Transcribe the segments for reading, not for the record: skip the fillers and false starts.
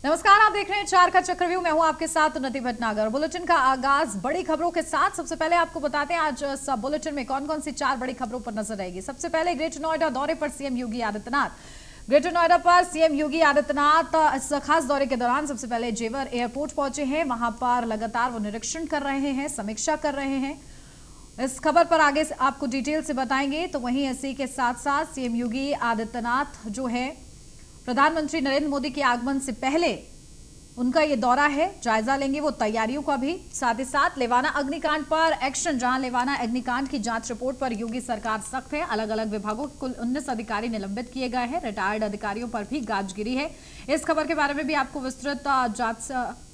नमस्कार, आप देख रहे हैं 4 का चक्रव्यूह। मैं हूं आपके साथ उन्नति भटनागर। बुलेटिन का आगाज बड़ी खबरों के साथ। सबसे पहले आपको बताते हैं आज सब बुलेटिन में कौन कौन सी 4 बड़ी खबरों पर नजर रहेगी। सबसे पहले ग्रेटर नोएडा दौरे पर सीएम योगी आदित्यनाथ। ग्रेटर नोएडा पर सीएम योगी आदित्यनाथ इस खास दौरे के दौरान सबसे पहले जेवर एयरपोर्ट पहुंचे हैं। वहां पर लगातार वो निरीक्षण कर रहे हैं, समीक्षा कर रहे हैं। इस खबर पर आगे आपको डिटेल से बताएंगे। तो वहीं इसी के साथ साथ सीएम योगी आदित्यनाथ जो है, प्रधानमंत्री नरेंद्र मोदी के आगमन से पहले उनका ये दौरा है, जायजा लेंगे वो तैयारियों का भी। साथ ही साथ लेवाना अग्निकांड पर एक्शन, जहां लेवाना अग्निकांड की जांच रिपोर्ट पर योगी सरकार सख्त है। अलग अलग विभागों के कुल 19 अधिकारी निलंबित किए गए हैं। रिटायर्ड अधिकारियों पर भी गाज गिरी है। इस खबर के बारे में भी आपको विस्तृत जांच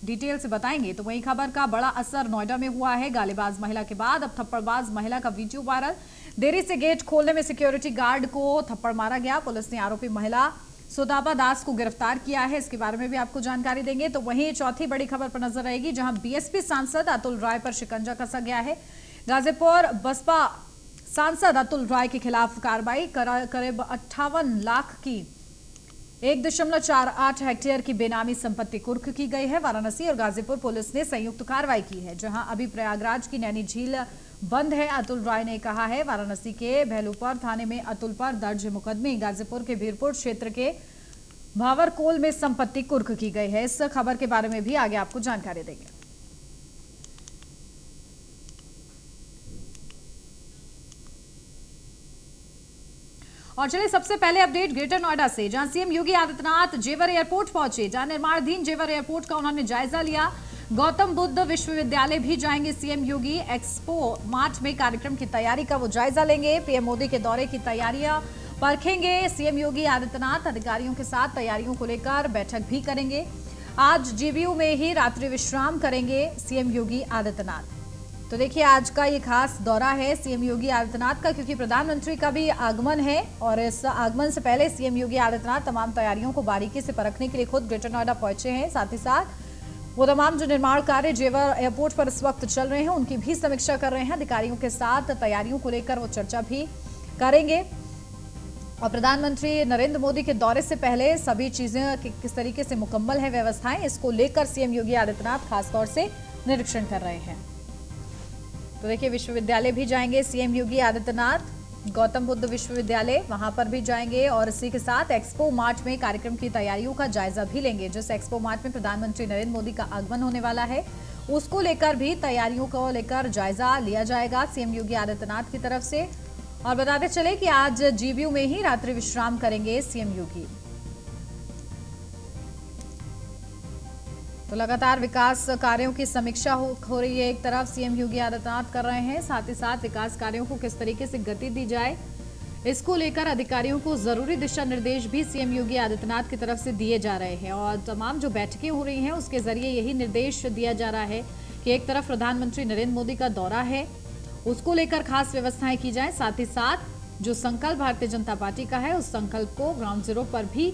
डिटेल से बताएंगे। तो वही खबर का बड़ा असर नोएडा में हुआ है। गालीबाज महिला के बाद अब थप्पड़बाज महिला का वीडियो वायरल। देरी से गेट खोलने में सिक्योरिटी गार्ड को थप्पड़ मारा गया। पुलिस ने आरोपी महिला सुदाबा दास को गिरफ्तार किया है। इसके बारे में भी आपको जानकारी देंगे। तो वहीं चौथी बड़ी खबर पर नजर रहेगी, जहां बीएसपी सांसद अतुल राय पर शिकंजा कसा गया है। गाजीपुर बसपा सांसद अतुल राय के खिलाफ कार्रवाई। करीब 58 लाख की 1.48 हेक्टेयर की बेनामी संपत्ति कुर्क की गई है। वाराणसी और गाजीपुर पुलिस ने संयुक्त कार्रवाई की है, जहां अभी प्रयागराज की नैनी झील बंद है। अतुल राय ने कहा है, वाराणसी के भैलूपर थाने में अतुल पर दर्ज मुकदमे। गाजीपुर के वीरपुर क्षेत्र के भावरकोल में संपत्ति कुर्क की गई है। इस खबर के बारे में भी आगे आपको जानकारी देंगे। और चलिए सबसे पहले अपडेट ग्रेटर नोएडा से, जहां सीएम योगी आदित्यनाथ जेवर एयरपोर्ट पहुंचे। जहां निर्माणाधीन जेवर एयरपोर्ट का उन्होंने जायजा लिया। गौतम बुद्ध विश्वविद्यालय भी जाएंगे सीएम योगी। एक्सपो मार्च में कार्यक्रम की तैयारी का वो जायजा लेंगे। पीएम मोदी के दौरे की तैयारियां परखेंगे सीएम योगी आदित्यनाथ। अधिकारियों के साथ तैयारियों को लेकर बैठक भी करेंगे। आज जीबीयू में ही रात्रि विश्राम करेंगे सीएम योगी आदित्यनाथ। तो देखिए, आज का ये खास दौरा है सीएम योगी आदित्यनाथ का, क्योंकि प्रधानमंत्री का भी आगमन है। और इस आगमन से पहले सीएम योगी आदित्यनाथ तमाम तैयारियों को बारीकी से परखने के लिए खुद ग्रेटर नोएडा पहुंचे हैं। साथ ही साथ वो तमाम जो निर्माण कार्य जेवर एयरपोर्ट पर इस वक्त चल रहे हैं, उनकी भी समीक्षा कर रहे हैं। अधिकारियों के साथ तैयारियों को लेकर वो चर्चा भी करेंगे। और प्रधानमंत्री नरेंद्र मोदी के दौरे से पहले सभी चीजें किस तरीके से मुकम्मल है, व्यवस्थाएं, इसको लेकर सीएम योगी आदित्यनाथ खासतौर से निरीक्षण कर रहे हैं। तो देखिए, विश्वविद्यालय भी जाएंगे सीएम योगी आदित्यनाथ। गौतम बुद्ध विश्वविद्यालय, वहां पर भी जाएंगे। और इसी के साथ एक्सपो मार्च में कार्यक्रम की तैयारियों का जायजा भी लेंगे। जिस एक्सपो मार्च में प्रधानमंत्री नरेंद्र मोदी का आगमन होने वाला है, उसको लेकर भी तैयारियों को लेकर जायजा लिया जाएगा सीएम योगी आदित्यनाथ की तरफ से। और बताते चले कि आज जीबीयू में ही रात्रि विश्राम करेंगे सीएम योगी। तो लगातार विकास कार्यों की समीक्षा हो रही है। एक तरफ सीएम योगी आदित्यनाथ कर रहे हैं, साथ ही साथ विकास कार्यों को किस तरीके से गति दी जाए, इसको लेकर अधिकारियों को जरूरी दिशा निर्देश भी सीएम योगी आदित्यनाथ की तरफ से दिए जा रहे हैं। और तमाम जो बैठकें हो रही हैं, उसके जरिए यही निर्देश दिया जा रहा है कि एक तरफ प्रधानमंत्री नरेंद्र मोदी का दौरा है, उसको लेकर खास व्यवस्थाएं की जाए। साथ ही साथ जो संकल्प भारतीय जनता पार्टी का है, उस संकल्प को ग्राउंड जीरो पर भी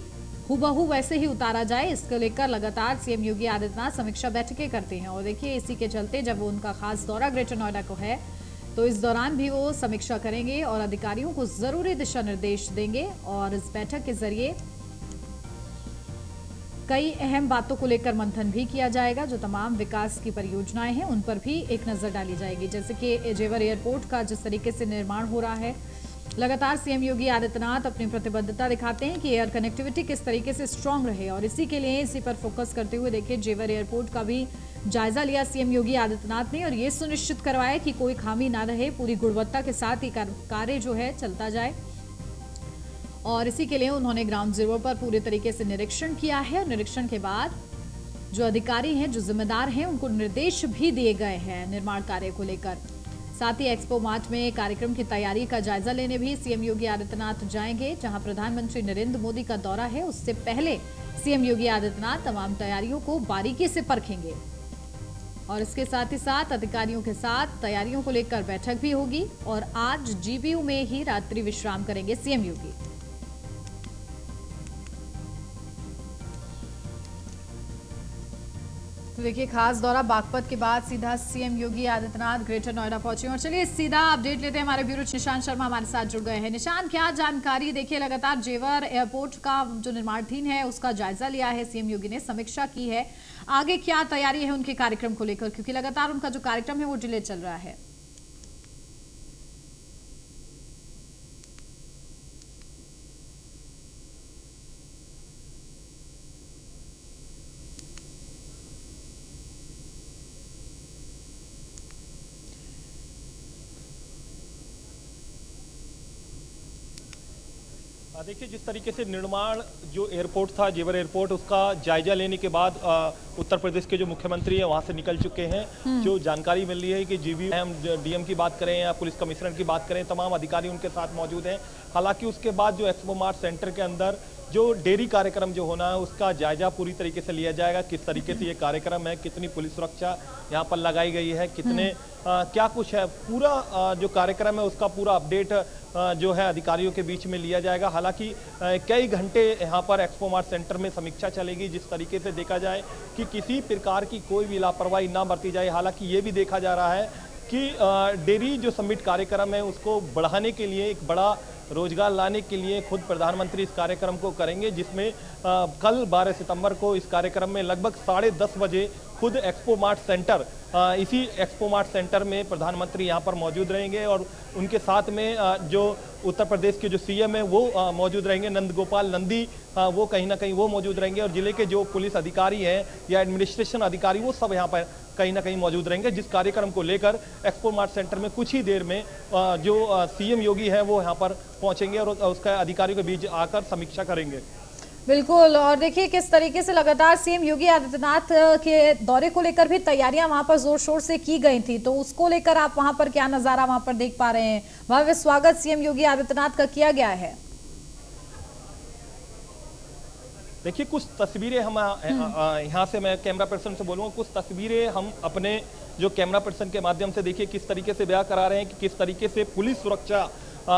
हूबहू वैसे ही उतारा जाए, इसको लेकर लगातार सीएम योगी आदित्यनाथ समीक्षा बैठकें करते हैं। और देखिए, इसी के चलते जब उनका खास दौरा ग्रेटर नोएडा को है, तो इस दौरान भी वो समीक्षा करेंगे और अधिकारियों को जरूरी दिशा निर्देश देंगे। और इस बैठक के जरिए कई अहम बातों को लेकर मंथन भी किया जाएगा। जो तमाम विकास की परियोजनाएं हैं, उन पर भी एक नजर डाली जाएगी। जैसे कि जेवर एयरपोर्ट का जिस तरीके से निर्माण हो रहा है, लगातार सीएम योगी आदित्यनाथ अपनी प्रतिबद्धता दिखाते हैं कि एयर कनेक्टिविटी किस तरीके से स्ट्रांग रहे। और इसी के लिए इसी पर फोकस करते हुए देखिए, जेवर एयरपोर्ट का भी जायजा लिया सीएम योगी आदित्यनाथ ने। और ये सुनिश्चित करवाया कि कोई खामी ना रहे, पूरी गुणवत्ता के साथ ही कार्य जो है चलता जाए। और इसी के लिए उन्होंने ग्राउंड जीरो पर पूरे तरीके से निरीक्षण किया है। और निरीक्षण के बाद जो अधिकारी हैं, जो जिम्मेदार हैं, उनको निर्देश भी दिए गए हैं निर्माण कार्य को लेकर। साथ ही एक्सपो मार्च में कार्यक्रम की तैयारी का जायजा लेने भी सीएम योगी आदित्यनाथ जाएंगे। जहां प्रधानमंत्री नरेंद्र मोदी का दौरा है, उससे पहले सीएम योगी आदित्यनाथ तमाम तैयारियों को बारीकी से परखेंगे। और इसके साथ ही साथ अधिकारियों के साथ तैयारियों को लेकर बैठक भी होगी। और आज जीबीयू में ही रात्रि विश्राम करेंगे सीएम योगी। तो देखिए, खास दौरा बागपत के बाद सीधा सीएम योगी आदित्यनाथ ग्रेटर नोएडा पहुंचे। और चलिए सीधा अपडेट लेते हैं, हमारे ब्यूरो निशांत शर्मा हमारे साथ जुड़ गए हैं। निशांत, क्या जानकारी? देखिए, लगातार जेवर एयरपोर्ट का जो निर्माणाधीन है उसका जायजा लिया है सीएम योगी ने, समीक्षा की है। आगे क्या तैयारी है उनके कार्यक्रम को लेकर, क्योंकि लगातार उनका जो कार्यक्रम है वो डिले चल रहा है। देखिए, जिस तरीके से निर्माण जो एयरपोर्ट था, जेवर एयरपोर्ट, उसका जायजा लेने के बाद उत्तर प्रदेश के जो मुख्यमंत्री हैं वहां से निकल चुके हैं। जो जानकारी मिल रही है कि जीबीएम डीएम की बात करें या पुलिस कमिश्नर की बात करें, तमाम अधिकारी उनके साथ मौजूद हैं। हालांकि उसके बाद जो एक्सपो मार्ट सेंटर के अंदर जो डेयरी कार्यक्रम जो होना है उसका जायजा पूरी तरीके से लिया जाएगा। किस तरीके से ये कार्यक्रम है, कितनी पुलिस सुरक्षा यहाँ पर लगाई गई है, कितने क्या कुछ है, पूरा जो कार्यक्रम है उसका पूरा अपडेट जो है अधिकारियों के बीच में लिया जाएगा। हालांकि कई घंटे यहाँ पर एक्सपो मार्ट सेंटर में समीक्षा चलेगी। जिस तरीके से देखा जाए कि किसी प्रकार की कोई भी लापरवाही ना बरती जाए। हालांकि ये भी देखा जा रहा है कि डेयरी जो समिट कार्यक्रम है उसको बढ़ाने के लिए, एक बड़ा रोजगार लाने के लिए खुद प्रधानमंत्री इस कार्यक्रम को करेंगे, जिसमें कल 12 सितंबर को इस कार्यक्रम में लगभग 10:30 बजे खुद एक्सपो मार्ट सेंटर, इसी एक्सपो मार्ट सेंटर में प्रधानमंत्री यहां पर मौजूद रहेंगे और उनके साथ में जो उत्तर प्रदेश के जो सीएम है वो मौजूद रहेंगे, नंद गोपाल नंदी, वो कहीं ना कहीं वो मौजूद रहेंगे और जिले के जो पुलिस अधिकारी हैं या एडमिनिस्ट्रेशन अधिकारी वो सब यहाँ पर कहीं ना कहीं मौजूद रहेंगे। जिस कार्यक्रम को लेकर एक्सपो मार्ट सेंटर में कुछ ही देर में जो सीएम योगी है वो यहाँ पर पहुंचेंगे और उसका अधिकारियों के बीच आकर समीक्षा करेंगे। बिल्कुल। और देखिए, किस तरीके से लगातार सीएम योगी आदित्यनाथ के दौरे को लेकर भी तैयारियां वहां पर जोर शोर से की गई थी, तो उसको लेकर आप वहां पर क्या नजारा वहां पर देख पा रहे हैं? भव्य स्वागत सीएम योगी आदित्यनाथ का किया गया है। देखिए, कुछ तस्वीरें हम यहाँ से, मैं कैमरा पर्सन से बोलूँगा, कुछ तस्वीरें हम अपने जो कैमरा पर्सन के माध्यम से देखिए किस तरीके से बयां करा रहे हैं कि किस तरीके से पुलिस सुरक्षा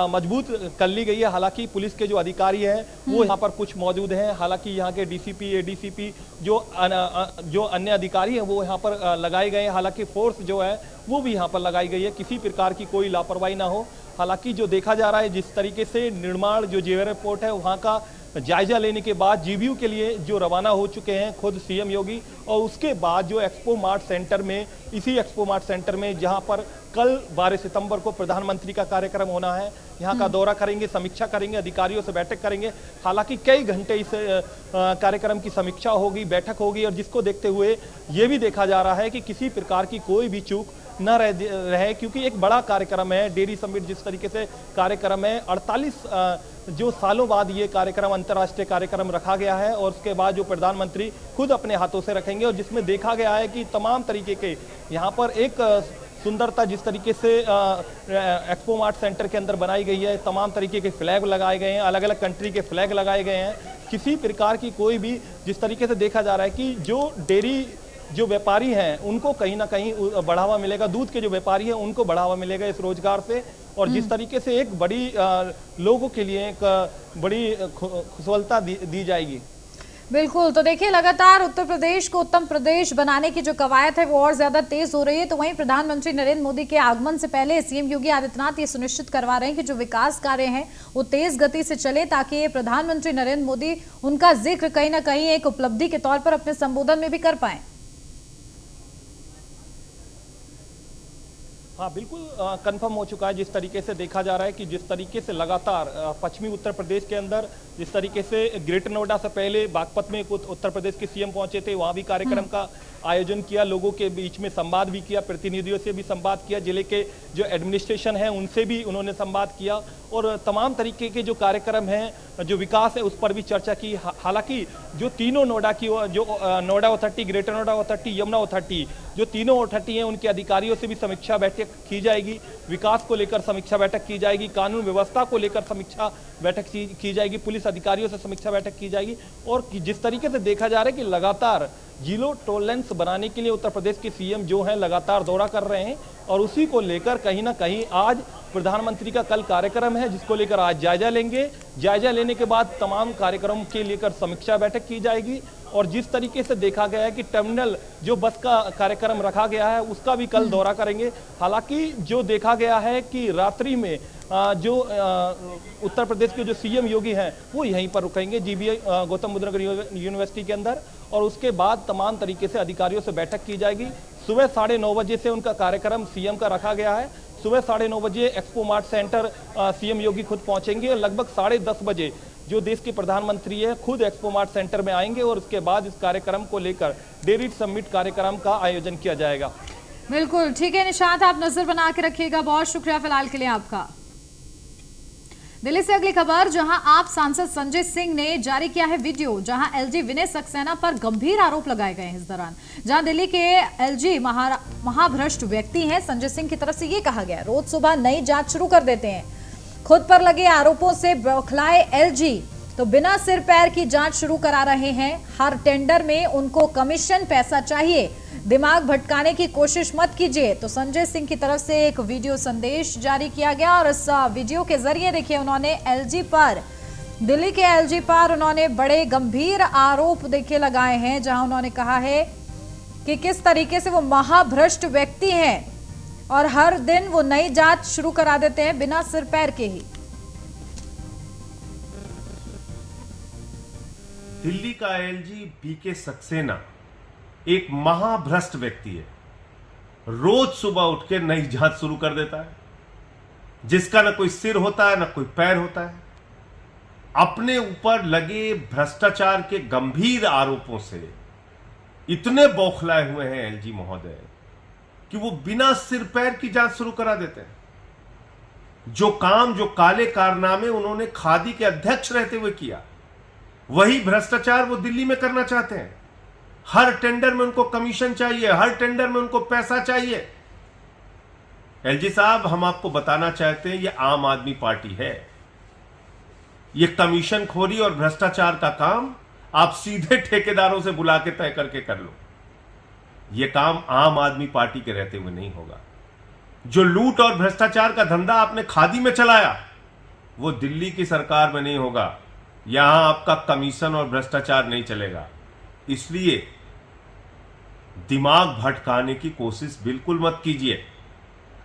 मजबूत कर ली गई है। हालांकि पुलिस के जो अधिकारी हैं वो यहाँ पर कुछ मौजूद हैं। हालांकि यहाँ के डीसीपी, एडीसीपी जो अन्य अधिकारी हैं वो यहाँ पर लगाए गए हैं। हालांकि फोर्स जो है वो भी यहाँ पर लगाई गई है, किसी प्रकार की कोई लापरवाही ना हो। हालांकि जो देखा जा रहा है, जिस तरीके से निर्माण जो जेवर एयरपोर्ट है वहाँ का जायजा लेने के बाद जीबीयू के लिए जो रवाना हो चुके हैं खुद सीएम योगी, और उसके बाद जो एक्सपो मार्ट सेंटर में, इसी एक्सपो मार्ट सेंटर में जहां पर कल 12 सितंबर को प्रधानमंत्री का कार्यक्रम होना है, यहां का दौरा करेंगे, समीक्षा करेंगे, अधिकारियों से बैठक करेंगे। हालांकि कई घंटे इस कार्यक्रम की समीक्षा होगी, बैठक होगी, और जिसको देखते हुए ये भी देखा जा रहा है कि किसी प्रकार की कोई भी चूक न रहे, क्योंकि एक बड़ा कार्यक्रम है डेयरी समिट। जिस तरीके से कार्यक्रम है, 48 जो सालों बाद ये कार्यक्रम, अंतर्राष्ट्रीय कार्यक्रम रखा गया है और उसके बाद जो प्रधानमंत्री खुद अपने हाथों से रखेंगे, और जिसमें देखा गया है कि तमाम तरीके के यहाँ पर एक सुंदरता जिस तरीके से एक्सपो मार्ट सेंटर के अंदर बनाई गई है, तमाम तरीके के फ्लैग लगाए गए हैं, अलग अलग कंट्री के फ्लैग लगाए गए हैं। किसी प्रकार की कोई भी, जिस तरीके से देखा जा रहा है कि जो डेयरी जो व्यापारी हैं उनको कहीं ना कहीं बढ़ावा मिलेगा, दूध के जो व्यापारी हैं उनको बढ़ावा मिलेगा इस रोजगार से, और जिस तरीके से एक बड़ी लोगों के लिए एक बड़ी खुशहालता दी जाएगी। बिल्कुल। तो देखिए, लगातार उत्तर प्रदेश को उत्तम प्रदेश बनाने की जो कवायद है वो और ज्यादा तेज हो रही है। तो वहीं प्रधानमंत्री नरेंद्र मोदी के आगमन से पहले सीएम योगी आदित्यनाथ ये सुनिश्चित करवा रहे हैं कि जो विकास कार्य हैं वो तेज गति से चले, ताकि प्रधानमंत्री नरेंद्र मोदी उनका जिक्र कहीं ना कहीं एक उपलब्धि के तौर पर अपने संबोधन में भी कर पाए। हाँ, बिल्कुल कंफर्म हो चुका है। जिस तरीके से देखा जा रहा है कि जिस तरीके से लगातार पश्चिमी उत्तर प्रदेश के अंदर, जिस तरीके से ग्रेटर नोएडा से पहले बागपत में उत्तर प्रदेश के सीएम पहुंचे थे, वहां भी कार्यक्रम का आयोजन किया, लोगों के बीच में संवाद भी किया, प्रतिनिधियों से भी संवाद किया, जिले के जो एडमिनिस्ट्रेशन है उनसे भी उन्होंने संवाद किया, और तमाम तरीके के जो कार्यक्रम हैं, जो विकास है उस पर भी चर्चा की। हालांकि जो तीनों नोएडा की, जो Noida authority, greater Noida authority, Yamuna authority, जो तीनों अथॉरिटी हैं उनके अधिकारियों से भी समीक्षा बैठक की जाएगी, विकास को लेकर समीक्षा बैठक की जाएगी, कानून व्यवस्था को लेकर समीक्षा बैठक की जाएगी, पुलिस अधिकारियों से समीक्षा बैठक की जाएगी। और जिस तरीके से देखा जा रहा है कि लगातार जीरो टॉलरेंस बनाने के लिए उत्तर प्रदेश के सीएम जो हैं लगातार दौरा कर रहे हैं, और उसी को लेकर कहीं ना कहीं आज प्रधानमंत्री का कल कार्यक्रम है जिसको लेकर आज जायजा लेंगे। जायजा लेने के बाद तमाम कार्यक्रमों के लेकर समीक्षा बैठक की जाएगी और जिस तरीके से देखा गया है कि टर्मिनल जो बस का कार्यक्रम रखा गया है उसका भी कल दौरा करेंगे। हालांकि जो देखा गया है कि रात्रि में जो उत्तर प्रदेश के जो सीएम योगी हैं वो यहीं पर रुकेंगे जीबीआई गौतम बुद्ध नगर यूनिवर्सिटी के अंदर और उसके बाद तमाम तरीके से अधिकारियों से बैठक की जाएगी। सुबह 9:30 बजे से उनका कार्यक्रम सीएम का रखा गया है। सुबह 9:30 बजे एक्सपो मार्ट सेंटर सीएम योगी खुद पहुंचेंगे और लगभग 10:30 बजे जो देश के प्रधानमंत्री है खुद एक्सपो मार्ट सेंटर में आएंगे और उसके बाद इस कार्यक्रम को लेकर डेरिट समिट कार्यक्रम का आयोजन किया जाएगा। बिल्कुल ठीक है निशांत, आप नजर बना के रखिएगा। बहुत शुक्रिया फिलहाल के लिए आपका। दिल्ली से अगली खबर, जहां आप सांसद संजय सिंह ने जारी किया है वीडियो जहां एलजी विनय सक्सेना पर गंभीर आरोप लगाए गए हैं। इस दौरान जहां दिल्ली के एलजी महाभ्रष्ट व्यक्ति हैं, संजय सिंह की तरफ से ये कहा गया रोज सुबह नई जांच शुरू कर देते हैं। खुद पर लगे आरोपों से बौखलाए एलजी तो बिना सिर पैर की जांच शुरू करा रहे हैं। हर टेंडर में उनको कमीशन पैसा चाहिए, दिमाग भटकाने की कोशिश मत कीजिए। तो संजय सिंह की तरफ से एक वीडियो संदेश जारी किया गया और इस वीडियो के जरिए देखिए उन्होंने दिल्ली के एलजी पर उन्होंने बड़े गंभीर आरोप देखिए लगाए हैं, जहां उन्होंने कहा है कि किस तरीके से वो महाभ्रष्ट व्यक्ति हैं और हर दिन वो नई जांच शुरू करा देते हैं बिना सिर पैर के ही। दिल्ली का एलजी बीके सक्सेना एक महाभ्रष्ट व्यक्ति है। रोज सुबह उठ के नई जांच शुरू कर देता है जिसका ना कोई सिर होता है ना कोई पैर होता है। अपने ऊपर लगे भ्रष्टाचार के गंभीर आरोपों से इतने बौखलाए हुए हैं एलजी महोदय कि वो बिना सिर पैर की जांच शुरू करा देते हैं। जो काम, जो काले कारनामे उन्होंने खादी के अध्यक्ष रहते हुए किया, वही भ्रष्टाचार वो दिल्ली में करना चाहते हैं। हर टेंडर में उनको कमीशन चाहिए, हर टेंडर में उनको पैसा चाहिए। एलजी साहब, हम आपको बताना चाहते हैं, ये आम आदमी पार्टी है। ये कमीशन खोरी और भ्रष्टाचार का काम आप सीधे ठेकेदारों से बुला के तय करके कर लो। यह काम आम आदमी पार्टी के रहते हुए नहीं होगा। जो लूट और भ्रष्टाचार का धंधा आपने खादी में चलाया, वो दिल्ली की सरकार में नहीं होगा। यहां आपका कमीशन और भ्रष्टाचार नहीं चलेगा। इसलिए दिमाग भटकाने की कोशिश बिल्कुल मत कीजिए।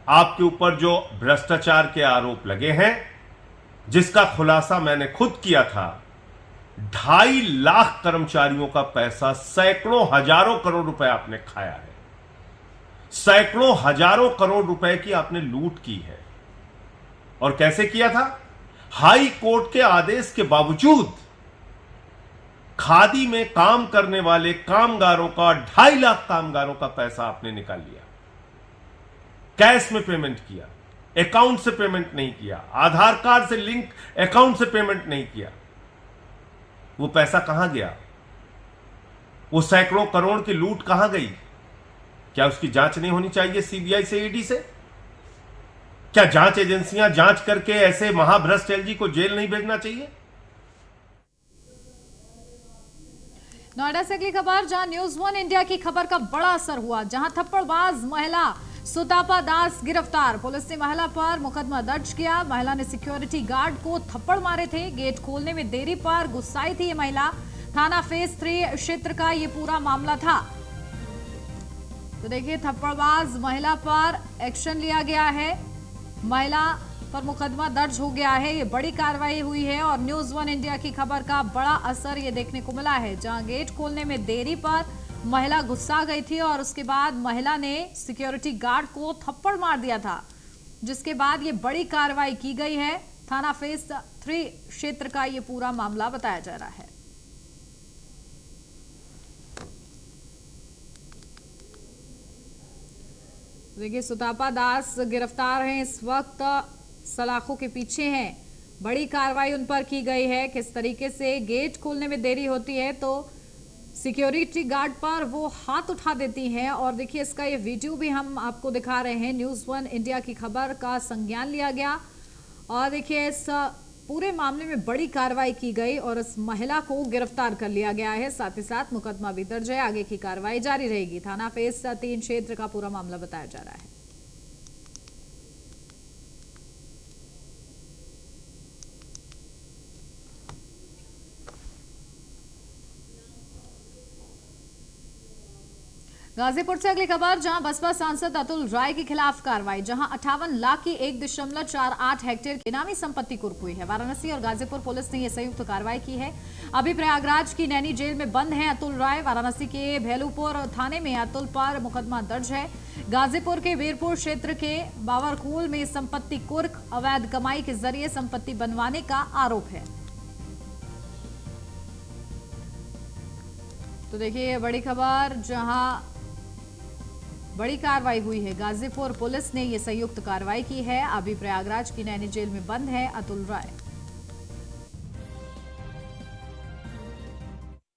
आपके ऊपर जो भ्रष्टाचार के आरोप लगे हैं, जिसका खुलासा मैंने खुद किया था, 2.5 लाख कर्मचारियों का पैसा, सैकड़ों हजारों करोड़ रुपए आपने खाया है। सैकड़ों हजारों करोड़ रुपए की आपने लूट की है। और कैसे किया था? हाई कोर्ट के आदेश के बावजूद खादी में काम करने वाले कामगारों का, 2.5 लाख कामगारों का पैसा आपने निकाल लिया। कैश में पेमेंट किया, अकाउंट से पेमेंट नहीं किया, आधार कार्ड से लिंक अकाउंट से पेमेंट नहीं किया। वो पैसा कहां गया? वो सैकड़ों करोड़ की लूट कहां गई? क्या उसकी जांच नहीं होनी चाहिए सीबीआई से, ईडी से? क्या जांच एजेंसियां जांच करके ऐसे महाभ्रष्ट एलजी को जेल नहीं भेजना चाहिए? नोएडा से अगली खबर, जहां न्यूज 1 इंडिया की खबर का बड़ा असर हुआ, जहां थप्पड़बाज महिला सुतापा दास गिरफ्तार। पुलिस ने महिला पर मुकदमा दर्ज किया। महिला ने सिक्योरिटी गार्ड को थप्पड़ मारे थे। गेट खोलने में देरी पर गुस्साई थी ये महिला। थाना फेज 3 क्षेत्र का ये पूरा मामला था। तो देखिए, थप्पड़बाज महिला पर एक्शन लिया गया है, महिला पर मुकदमा दर्ज हो गया है। ये बड़ी कार्रवाई हुई है और न्यूज 1 इंडिया की खबर का बड़ा असर ये देखने को मिला है, जहां गेट खोलने में देरी पर महिला गुस्सा गई थी और उसके बाद महिला ने सिक्योरिटी गार्ड को थप्पड़ मार दिया था, जिसके बाद ये बड़ी कार्रवाई की गई है। थाना फेज 3 क्षेत्र का ये पूरा मामला बताया जा रहा है। देखिए, सुतापा दास गिरफ्तार हैं, इस वक्त सलाखों के पीछे हैं। बड़ी कार्रवाई उन पर की गई है। किस तरीके से गेट खोलने में देरी होती है तो सिक्योरिटी गार्ड पर वो हाथ उठा देती हैं। और देखिए, इसका ये वीडियो भी हम आपको दिखा रहे हैं। न्यूज 1 इंडिया की खबर का संज्ञान लिया गया और देखिए, इस पूरे मामले में बड़ी कार्रवाई की गई और इस महिला को गिरफ्तार कर लिया गया है। साथ ही साथ मुकदमा भी दर्ज है। आगे की कार्रवाई जारी रहेगी। थाना फेज 3 क्षेत्र का पूरा मामला बताया जा रहा है। गाजीपुर से अगली खबर, जहां बसपा सांसद अतुल राय के खिलाफ कार्रवाई, जहां 58 लाख की 1.48 हेक्टेयर की इनामी संपत्ति कुर्क हुई है। वाराणसी और गाजीपुर पुलिस ने यह संयुक्त कार्रवाई की है। अभी प्रयागराज की नैनी जेल में बंद है अतुल राय। वाराणसी के भेलूपुर थाने में अतुल पर मुकदमा दर्ज है। गाजीपुर के वीरपुर क्षेत्र के बावरकूल में संपत्ति कुर्क, अवैध कमाई के जरिए संपत्ति बनवाने का आरोप है। तो देखिए ये बड़ी खबर, जहां बड़ी कार्रवाई हुई है। गाजीपुर पुलिस ने यह संयुक्त कार्रवाई की है। अभी प्रयागराज की नैनी जेल में बंद है अतुल राय।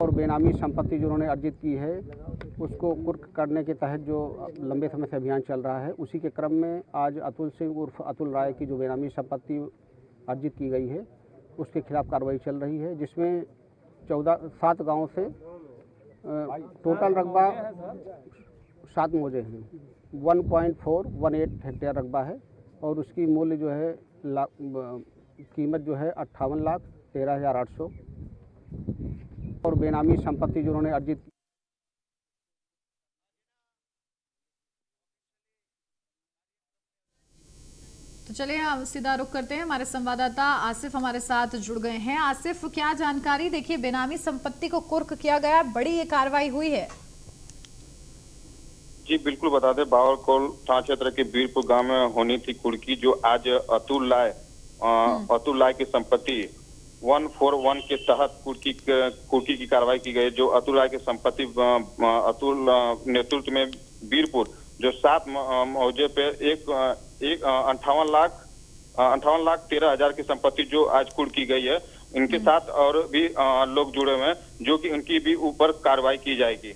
और बेनामी संपत्ति जो उन्होंने अर्जित की है उसको कुर्क करने के तहत जो लंबे समय से अभियान चल रहा है, उसी के क्रम में आज अतुल सिंह उर्फ अतुल राय की जो बेनामी संपत्ति अर्जित की गई है उसके खिलाफ कार्रवाई चल रही है, जिसमें 7 गाँव से टोटल रकबा 7 मौजे हैं। 1.418 हेक्टेयर रकबा है और उसकी मूल्य जो है कीमत जो है 58,13,800 और बेनामी संपत्ति जो उन्होंने अर्जित की। तो चलिए हम सीधा रुख करते हैं। हमारे संवाददाता आसिफ हमारे साथ जुड़ गए हैं। आसिफ, क्या जानकारी? देखिए बेनामी संपत्ति को कुर्क किया गया, बड़ी ये कार्रवाई हुई है। जी बिल्कुल, बता दें बावरकोल थाना क्षेत्र के वीरपुर गांव में होनी थी कुर्की, जो आज अतुल राय की संपत्ति 141 के तहत कुर्की की कार्रवाई की गई। जो अतुल राय की संपत्ति अतुल नेतृत्व में वीरपुर जो 7 मौजे पे 58,13,000 की संपत्ति जो आज कुर्क की गई है। इनके साथ और भी लोग जुड़े हुए हैं, जो कि उनकी भी ऊपर कार्रवाई की जाएगी।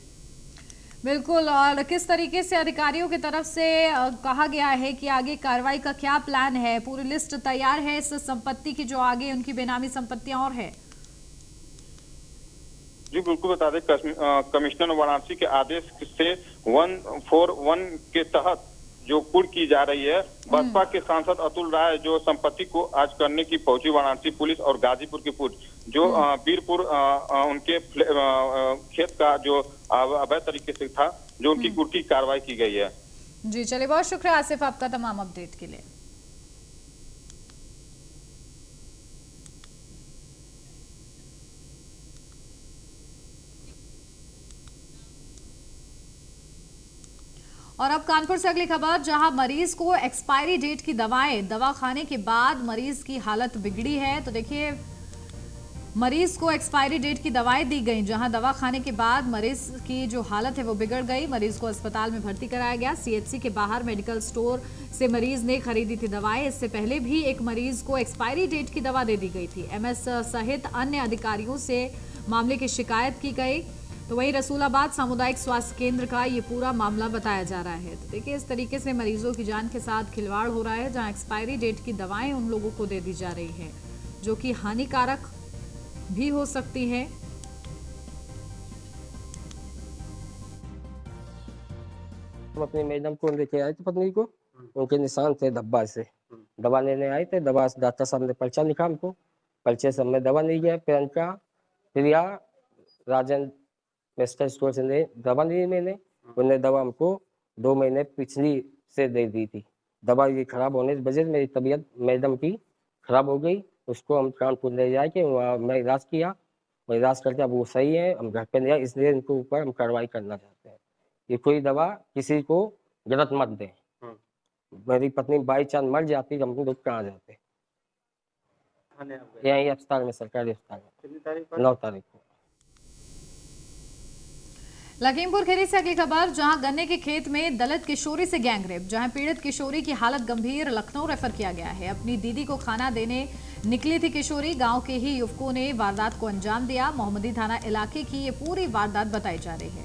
बिल्कुल, और किस तरीके से अधिकारियों की तरफ से कहा गया है कि आगे कार्रवाई का क्या प्लान है? पूरी लिस्ट तैयार है इस संपत्ति की, जो आगे उनकी बेनामी संपत्तियां और है? जी बिल्कुल, बता दें कमिश्नर वाराणसी के आदेश से 141 के तहत जो कुर्क की जा रही है, बसपा के सांसद अतुल राय जो संपत्ति को आज करने की पहुंची वाराणसी पुलिस और गाजीपुर की पुलिस, जो वीरपुर उनके खेत का जो अवैध तरीके से था, जो उनकी कुर्की कार्रवाई की गई है। जी चलिए, बहुत शुक्रिया आसिफ आपका तमाम अपडेट के लिए। और अब कानपुर से अगली खबर, जहां मरीज को एक्सपायरी डेट की दवा खाने के बाद मरीज की हालत बिगड़ी है। तो देखिए मरीज को एक्सपायरी डेट की दवाएं दी गई, जहां दवा खाने के बाद मरीज की जो हालत है वो बिगड़ गई। मरीज को अस्पताल में भर्ती कराया गया। सीएचसी के बाहर मेडिकल स्टोर से मरीज ने खरीदी थी दवाएं। इससे पहले भी एक मरीज को एक्सपायरी डेट की दवा दे दी गई थी। एमएस सहित अन्य अधिकारियों से मामले की शिकायत की गई। तो वहीं रसूलाबाद सामुदायिक स्वास्थ्य केंद्र का ये पूरा मामला बताया जा रहा है। तो देखिए इस तरीके से मरीजों की जान के साथ खिलवाड़ हो रहा है, जहां एक्सपायरी डेट की दवाएं उन लोगों को दे दी जा रही है जो कि हानिकारक भी हो सकती है। हम अपनी मैडम को लेके आए थे, पत्नी को, उनके निशान थे धब्बा से। दवा लेने आए थे, दवा डॉक्टर साहब ने पर्चा लिखा हमको, पर्चे से हमने दवा नहीं गया। प्रियंका प्रिया राजन मेडिकल स्टोर से दवा ली मैंने। उन्होंने दवा हमको 2 महीने पिछली से दे दी थी। दवा ये खराब होने की वजह से मेरी तबीयत मैडम की खराब हो गई। उसको हम कानपुर ले जाके वहाँ मैं इलाज किया, मैं इलाज करके अब वो सही है, हम घर पे ले आए। इसलिए इनके ऊपर हम कार्रवाई करना चाहते हैं। ये कोई दवा किसी को गलत मत दें। मेरी पत्नी बाई चांस मर जाती, हम लोग कहाँ जाते? यही अस्पताल में, सरकारी अस्पताल में। 9 तारीख को। लखीमपुर खीरी से अगली खबर, जहां गन्ने के खेत में दलित किशोरी से गैंगरेप, जहां पीड़ित किशोरी की हालत गंभीर, लखनऊ रेफर किया गया है। अपनी दीदी को खाना देने निकली थी किशोरी, गांव के ही युवकों ने वारदात को अंजाम दिया। मोहम्मदी थाना इलाके की ये पूरी वारदात बताई जा रही है।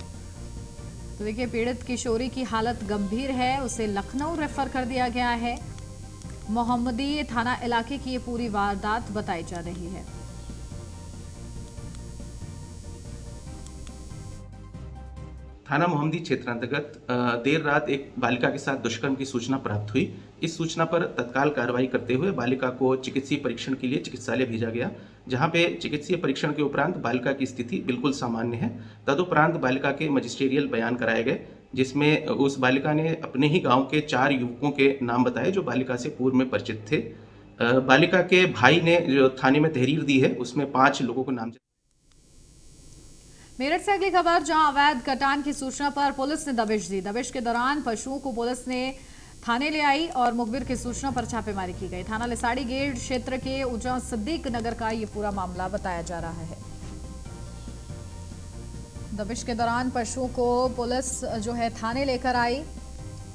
तो देखिए पीड़ित किशोरी की हालत गंभीर है, उसे लखनऊ रेफर कर दिया गया है। मोहम्मदी थाना इलाके की ये पूरी वारदात बताई जा रही है। थाना मोहम्मदी क्षेत्र अंतर्गत देर रात एक बालिका के साथ दुष्कर्म की सूचना प्राप्त हुई। इस सूचना पर तत्काल कार्रवाई करते हुए बालिका को चिकित्सीय परीक्षण के लिए चिकित्सालय भेजा गया, जहां पे चिकित्सीय परीक्षण के उपरांत बालिका की स्थिति बिल्कुल सामान्य है। तदुपरांत बालिका के मजिस्ट्रियल बयान कराए गए, जिसमें उस बालिका ने अपने ही गांव के 4 युवकों के नाम बताए जो बालिका से पूर्व में परिचित थे। बालिका के भाई ने जो थाने में तहरीर दी है उसमें 5 लोगों को नाम। मेरठ से अगली खबर, जहां अवैध कटान की सूचना पर पुलिस ने दबिश दी। दबिश के दौरान पशुओं को पुलिस ने थाने ले आई और मुखबिर की सूचना पर छापेमारी की गई। थाना लिसाड़ी गेट क्षेत्र के ऊंचा सिद्दीक नगर का ये पूरा मामला बताया जा रहा है। दबिश के दौरान पशुओं को पुलिस जो है थाने लेकर आई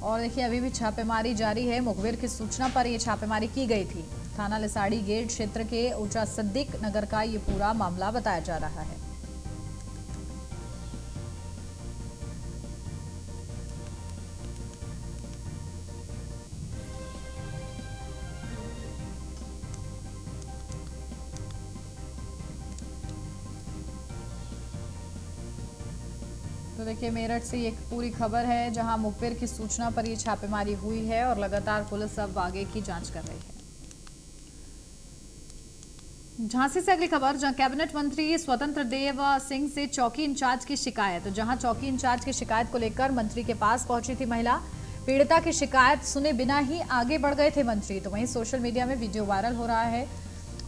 और देखिए अभी भी छापेमारी जारी है। मुखबिर की सूचना पर यह छापेमारी की गई थी। थाना लिसाड़ी गेट क्षेत्र के ऊंचा सिद्दीक नगर का ये पूरा मामला बताया जा रहा है। तो देखिए मेरठ से एक पूरी खबर है जहां मुखबिर की सूचना पर यह छापेमारी हुई है और लगातार पुलिस अब आगे की जांच कर रही है। झांसी से अगली खबर, जहां कैबिनेट मंत्री स्वतंत्र देव सिंह से चौकी इंचार्ज की शिकायत। जहां चौकी इंचार्ज की शिकायत को लेकर मंत्री के पास पहुंची थी महिला। पीड़िता की शिकायत सुने बिना ही आगे बढ़ गए थे मंत्री। तो वहीं सोशल मीडिया में वीडियो वायरल हो रहा है।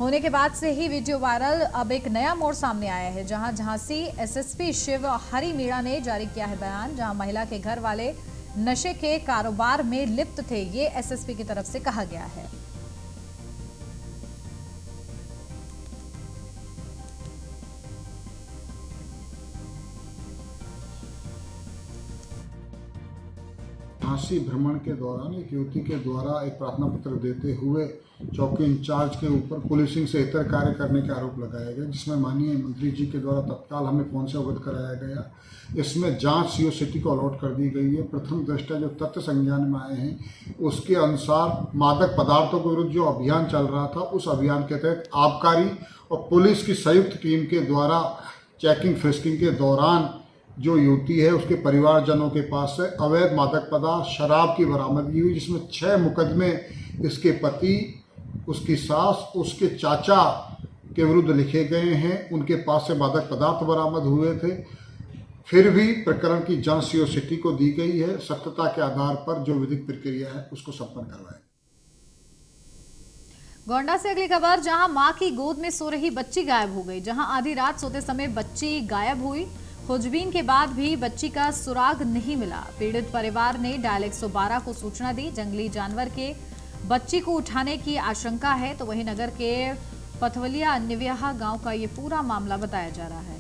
होने के बाद से ही वीडियो वायरल, अब एक नया मोड़ सामने आया है। जहां झांसी एसएसपी शिव हरि मीणा ने जारी किया है बयान। जहां महिला के घर वाले नशे के कारोबार में लिप्त थे, ये एसएसपी की तरफ से कहा गया है। झांसी भ्रमण के दौरान एक युवती के द्वारा एक प्रार्थना पत्र देते हुए चौकी इंचार्ज के ऊपर पुलिसिंग से इतर कार्य करने के आरोप लगाए गए, जिसमें माननीय मंत्री जी के द्वारा तत्काल हमें फोन से अवगत कराया गया। इसमें जांच सीओ सिटी को अलॉट कर दी गई है। प्रथम दृष्टया जो तथ्य संज्ञान में आए हैं उसके अनुसार मादक पदार्थों के विरुद्ध जो अभियान चल रहा था, उस अभियान के तहत आबकारी और पुलिस की संयुक्त टीम के द्वारा चेकिंग फ्रिस्किंग के दौरान जो युवती है उसके परिवारजनों के पास से अवैध मादक पदार्थ शराब की बरामदगी हुई, जिसमें 6 मुकदमे इसके पति, उसकी सास, उसके चाचा के विरुद्ध लिखे गए हैं। उनके पास से मादक पदार्थ बरामद हुए थे। फिर भी प्रकरण की जांच सीओ सिटी को दी गई है। सत्यता के आधार पर जो विधिक प्रक्रिया है उसको संपन्न करवाएं। गोंडा से अगली खबर, जहां मां की गोद में सो रही बच्ची गायब हो गई। जहां आधी रात सोते समय बच्ची गायब हुई। खोजबीन के बाद भी बच्ची का सुराग नहीं मिला। पीड़ित परिवार ने डायल 112 को सूचना दी। जंगली जानवर के बच्ची को उठाने की आशंका है। तो वहीं नगर के पथवलिया निव्याहा गांव का ये पूरा मामला बताया जा रहा है।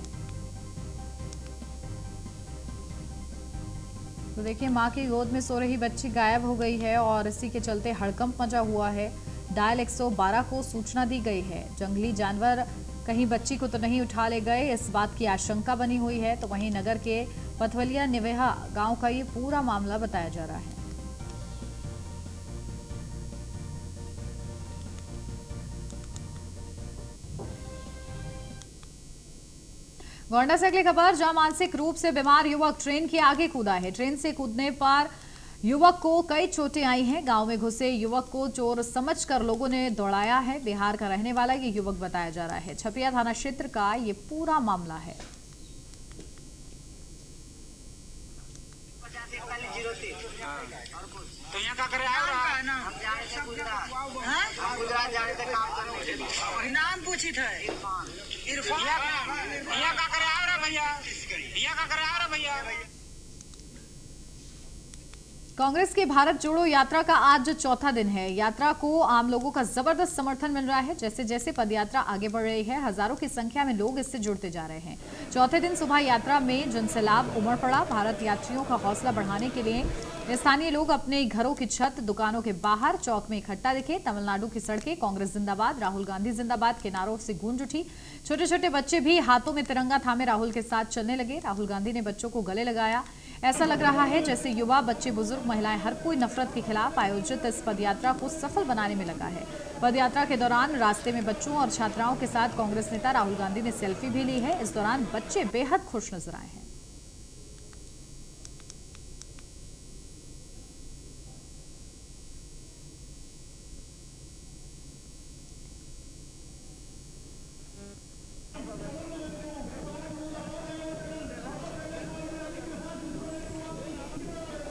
तो देखिए मां की गोद में सो रही बच्ची गायब हो गई है और इसी के चलते हड़कंप मचा हुआ है। डायल 112 को सूचना दी गई है। जंगली जानवर कहीं बच्ची को तो नहीं उठा ले गए, इस बात की आशंका बनी हुई है। तो वहीं नगर के पथवलिया निवेहा गांव का ये पूरा मामला बताया जा रहा है। गोंडा से अगली खबर, जहां मानसिक रूप से बीमार युवक ट्रेन के आगे कूदा है। ट्रेन से कूदने पर युवक को कई चोटें आई हैं। गांव में घुसे युवक को चोर समझकर लोगों ने दौड़ाया है। बिहार का रहने वाला ये युवक बताया जा रहा है। छपिया थाना क्षेत्र का ये पूरा मामला है। तो यहाँ का करे नाम पूछी थे इरफान, यहाँ का करे आ रहा भैया, यहाँ का करे आ रहा भैया। कांग्रेस की भारत जोड़ो यात्रा का आज चौथा दिन है। यात्रा को आम लोगों का जबरदस्त समर्थन मिल रहा है। जैसे जैसे पदयात्रा आगे बढ़ रही है, हजारों की संख्या में लोग इससे जुड़ते जा रहे हैं। चौथे दिन सुबह यात्रा में जनसैलाब उमड़ पड़ा। भारत यात्रियों का हौसला बढ़ाने के लिए स्थानीय लोग अपने घरों की छत, दुकानों के बाहर, चौक में इकट्ठा दिखे। तमिलनाडु की सड़कें कांग्रेस जिंदाबाद, राहुल गांधी जिंदाबाद के नारों से गूंज उठी। छोटे छोटे बच्चे भी हाथों में तिरंगा थामे राहुल के साथ चलने लगे। राहुल गांधी ने बच्चों को गले लगाया। ऐसा लग रहा है जैसे युवा, बच्चे, बुजुर्ग, महिलाएं, हर कोई नफरत के खिलाफ आयोजित इस पदयात्रा को सफल बनाने में लगा है। पदयात्रा के दौरान रास्ते में बच्चों और छात्राओं के साथ कांग्रेस नेता राहुल गांधी ने सेल्फी भी ली है। इस दौरान बच्चे बेहद खुश नजर आए हैं।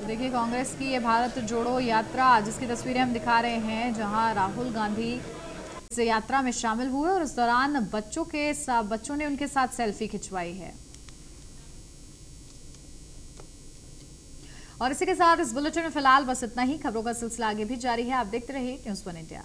देखिए कांग्रेस की ये भारत जोड़ो यात्रा जिसकी तस्वीरें हम दिखा रहे हैं, जहां राहुल गांधी इस यात्रा में शामिल हुए और इस दौरान बच्चों ने उनके साथ सेल्फी खिंचवाई है। और इसी के साथ इस बुलेटिन में फिलहाल बस इतना ही। खबरों का सिलसिला आगे भी जारी है, आप देखते रहिए न्यूज़ 1 इंडिया।